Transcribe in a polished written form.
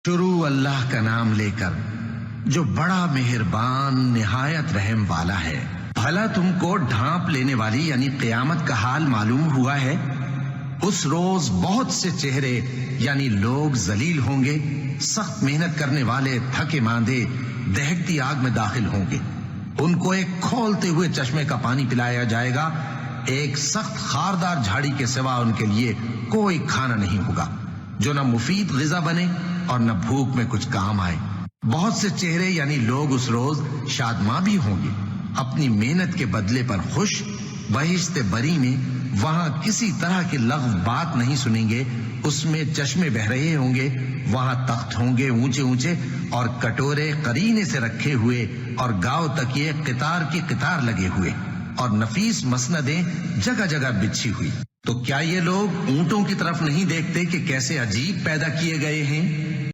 शुरू अल्लाह का नाम लेकर जो बड़ा मेहरबान निहायत रहम वाला है। भला तुमको ढांप लेने वाली यानी क़यामत का हाल मालूम हुआ है? उस रोज बहुत से चेहरे यानी लोग जलील होंगे, सख्त मेहनत करने वाले थके मांदे दहकती आग में दाखिल होंगे। उनको एक खोलते हुए चश्मे का पानी पिलाया जाएगा। एक सख्त खारदार झाड़ी के सिवा उनके लिए कोई खाना नहीं होगा जो न मुफीद ग़िज़ा बने और न भूख में कुछ काम आए। बहुत से चेहरे यानी लोग उस रोज शादमां भी होंगे, अपनी मेहनत के बदले पर खुश। बहिश्ते बरी में वहां किसी तरह की लग़्व बात नहीं सुनेंगे। उसमें चश्मे बह रहे होंगे, वहां तख्त होंगे ऊंचे ऊंचे और कटोरे करीने से रखे हुए और गांव तकिए कितार की कितार लगे हुए और नफीस मसनदें जगह जगह बिछी हुई। तो क्या ये लोग ऊंटों की तरफ नहीं देखते कि कैसे अजीब पैदा किए गए हैं?